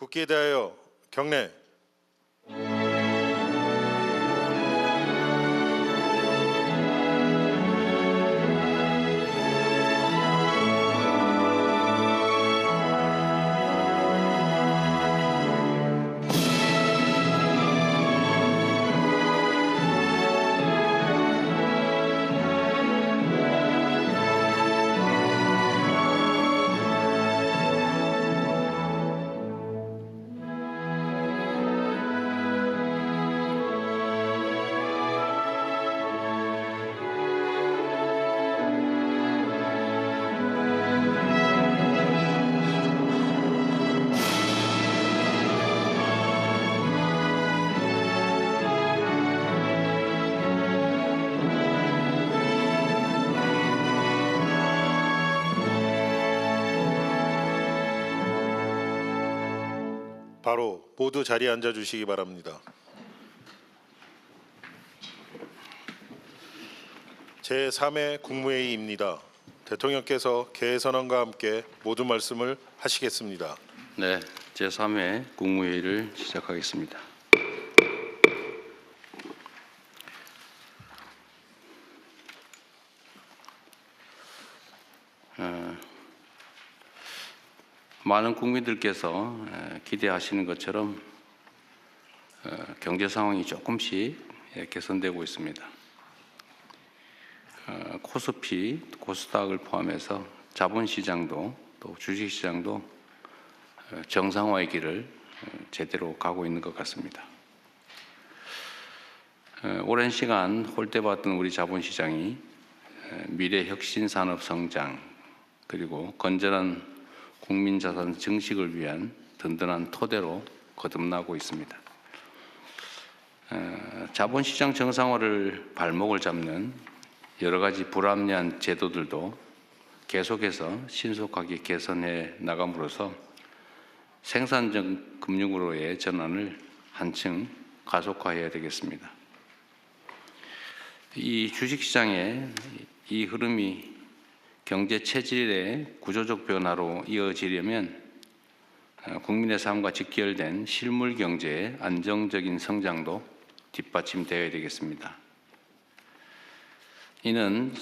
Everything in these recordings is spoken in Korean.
국기에 대하여 경례. 바로 모두 자리에 앉아 주시기 바랍니다. 제3회 국무회의입니다. 대통령께서 개선언과 함께 모두 말씀을 하시겠습니다. 네, 제3회 국무회의를 시작하겠습니다. 많은 국민들께서 기대하시는 것처럼 경제 상황이 조금씩 개선되고 있습니다. 코스피, 코스닥을 포함해서 자본시장도 또 주식시장도 정상화의 길을 제대로 가고 있는 것 같습니다. 오랜 시간 홀대받던 우리 자본시장이 미래 혁신 산업 성장 그리고 건전한 국민자산 증식을 위한 든든한 토대로 거듭나고 있습니다. 자본시장 정상화를 발목을 잡는 여러 가지 불합리한 제도들도 계속해서 신속하게 개선해 나감으로써 생산적 금융으로의 전환을 한층 가속화해야 되겠습니다. 이 주식시장의 이 흐름이 경제 체질의 구조적 변화로 이어지려면 국민의 삶과 직결된 실물 경제의 안정적인 성장도 뒷받침되어야 되겠습니다. 이는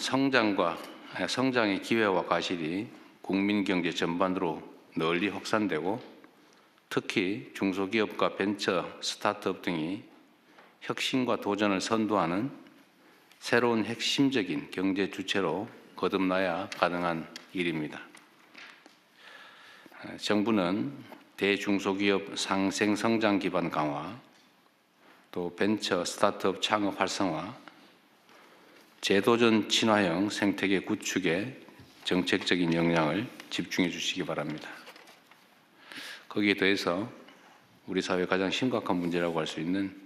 성장의 기회와 과실이 국민 경제 전반으로 널리 확산되고 특히 중소기업과 벤처, 스타트업 등이 혁신과 도전을 선도하는 새로운 핵심적인 경제 주체로 거듭나야 가능한 일입니다. 정부는 대중소기업 상생 성장 기반 강화, 또 벤처 스타트업 창업 활성화, 제도전 친화형 생태계 구축에 정책적인 역량을 집중해 주시기 바랍니다. 거기에 더해서 우리 사회의 가장 심각한 문제라고 할 수 있는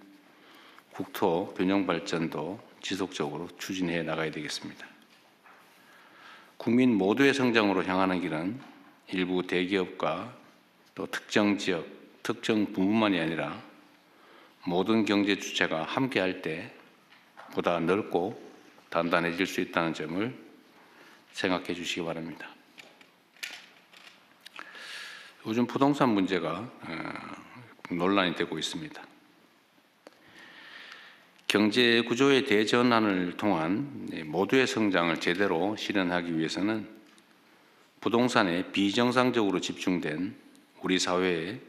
국토 균형 발전도 지속적으로 추진해 나가야 되겠습니다. 국민 모두의 성장으로 향하는 길은 일부 대기업과 또 특정 지역, 특정 부문만이 아니라 모든 경제 주체가 함께할 때 보다 넓고 단단해질 수 있다는 점을 생각해 주시기 바랍니다. 요즘 부동산 문제가 논란이 되고 있습니다. 경제 구조의 대전환을 통한 모두의 성장을 제대로 실현하기 위해서는 부동산에 비정상적으로 집중된 우리 사회의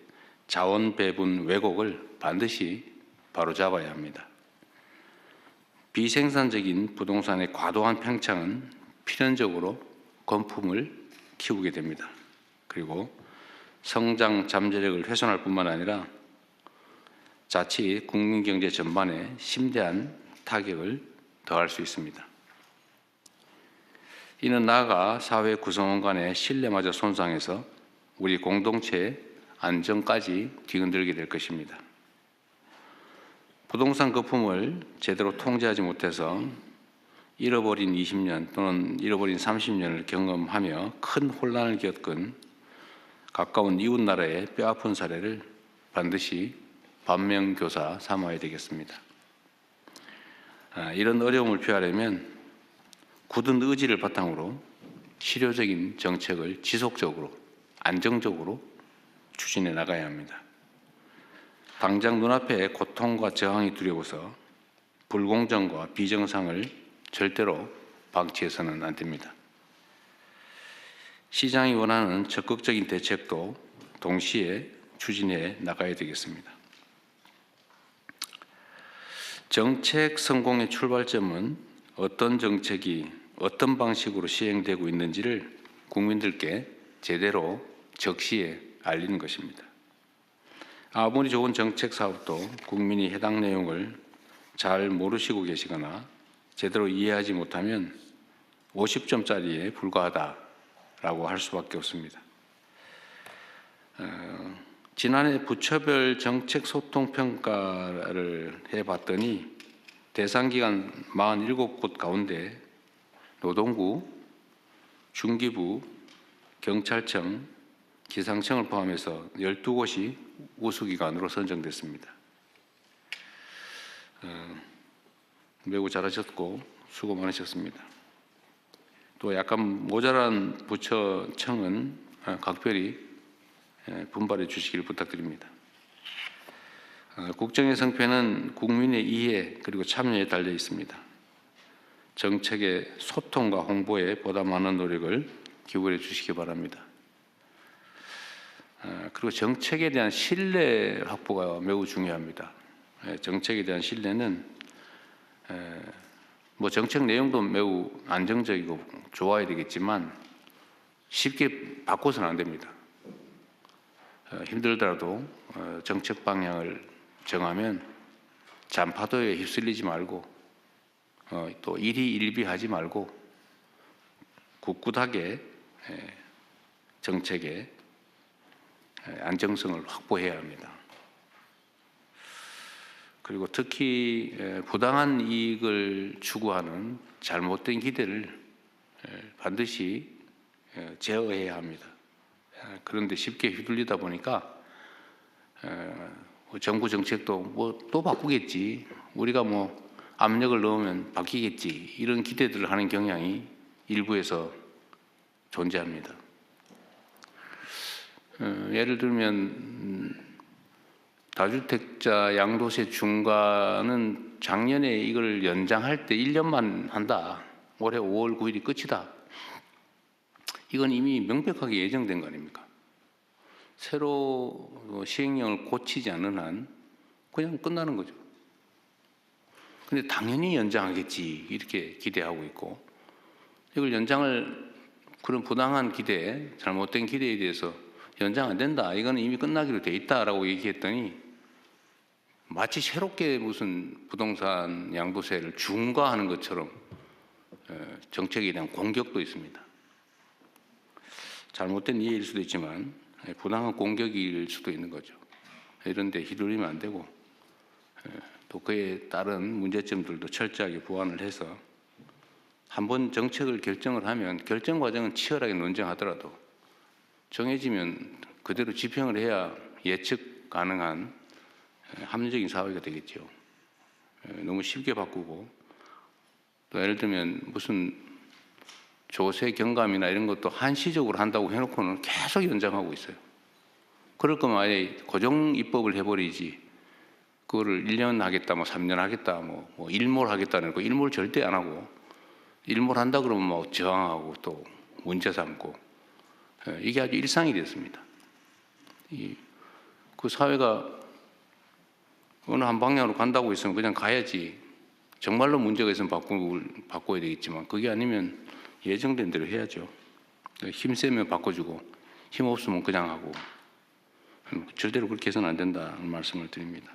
자원 배분 왜곡을 반드시 바로잡아야 합니다. 비생산적인 부동산의 과도한 팽창은 필연적으로 건품을 키우게 됩니다. 그리고 성장 잠재력을 훼손할 뿐만 아니라 자칫 국민 경제 전반에 심대한 타격을 더할 수 있습니다. 이는 나아가 사회 구성원 간의 신뢰마저 손상해서 우리 공동체의 안정까지 뒤흔들게 될 것입니다. 부동산 거품을 제대로 통제하지 못해서 잃어버린 20년 또는 잃어버린 30년을 경험하며 큰 혼란을 겪은 가까운 이웃 나라의 뼈아픈 사례를 반드시 반면교사 삼아야 되겠습니다. 이런 어려움을 피하려면 굳은 의지를 바탕으로 실효적인 정책을 지속적으로, 안정적으로 추진해 나가야 합니다. 당장 눈앞에 고통과 저항이 두려워서 불공정과 비정상을 절대로 방치해서는 안 됩니다. 시장이 원하는 적극적인 대책도 동시에 추진해 나가야 되겠습니다. 정책 성공의 출발점은 어떤 정책이 어떤 방식으로 시행되고 있는지를 국민들께 제대로 적시에 알리는 것입니다. 아무리 좋은 정책 사업도 국민이 해당 내용을 잘 모르시고 계시거나 제대로 이해하지 못하면 50점짜리에 불과하다라고 할 수밖에 없습니다. 지난해 부처별 정책 소통 평가를 해봤더니 대상 기관 47곳 가운데 노동부, 중기부, 경찰청, 기상청을 포함해서 12곳이 우수기관으로 선정됐습니다. 매우 잘하셨고 수고 많으셨습니다. 또 약간 모자란 부처청은 각별히 분발해 주시기를 부탁드립니다. 국정의 성패는 국민의 이해 그리고 참여에 달려 있습니다. 정책의 소통과 홍보에 보다 많은 노력을 기울여 주시기 바랍니다. 그리고 정책에 대한 신뢰 확보가 매우 중요합니다. 정책에 대한 신뢰는 뭐 정책 내용도 매우 안정적이고 좋아야 되겠지만 쉽게 바꿔서는 안 됩니다. 힘들더라도 정책 방향을 정하면 잔파도에 휩쓸리지 말고 또 일희일비하지 말고 굳굳하게 정책의 안정성을 확보해야 합니다. 그리고 특히 부당한 이익을 추구하는 잘못된 기대를 반드시 제어해야 합니다. 그런데 쉽게 휘둘리다 보니까 정부 정책도 뭐 또 바꾸겠지, 우리가 뭐 압력을 넣으면 바뀌겠지, 이런 기대들을 하는 경향이 일부에서 존재합니다. 예를 들면 다주택자 양도세 중과는 작년에 이걸 연장할 때 1년만 한다. 올해 5월 9일이 끝이다. 이건 이미 명백하게 예정된 거 아닙니까? 새로 시행령을 고치지 않는 한 그냥 끝나는 거죠. 근데 당연히 연장하겠지 이렇게 기대하고 있고, 이걸 연장을, 그런 부당한 기대, 잘못된 기대에 대해서 연장 안 된다, 이거는 이미 끝나기로 돼 있다라고 얘기했더니 마치 새롭게 무슨 부동산 양도세를 중과하는 것처럼 정책에 대한 공격도 있습니다. 잘못된 이해일 수도 있지만 부당한 공격일 수도 있는 거죠. 이런 데 휘둘리면 안 되고, 또 그에 따른 문제점들도 철저하게 보완을 해서 한번 정책을 결정을 하면 결정 과정은 치열하게 논쟁하더라도 정해지면 그대로 집행을 해야 예측 가능한 합리적인 사회가 되겠죠. 너무 쉽게 바꾸고, 또 예를 들면 무슨 조세 경감이나 이런 것도 한시적으로 한다고 해놓고는 계속 연장하고 있어요. 그럴 거면 아예 고정 입법을 해버리지, 그거를 1년 하겠다, 뭐 3년 하겠다, 뭐 일몰 하겠다는 거, 일몰 절대 안 하고, 일몰 한다 그러면 뭐 저항하고 또 문제 삼고, 이게 아주 일상이 됐습니다. 그 사회가 어느 한 방향으로 간다고 했으면 그냥 가야지. 정말로 문제가 있으면 바꿔야 되겠지만 그게 아니면 예정된 대로 해야죠. 힘 세면 바꿔주고 힘 없으면 그냥 하고, 절대로 그렇게 해서는 안 된다는 말씀을 드립니다.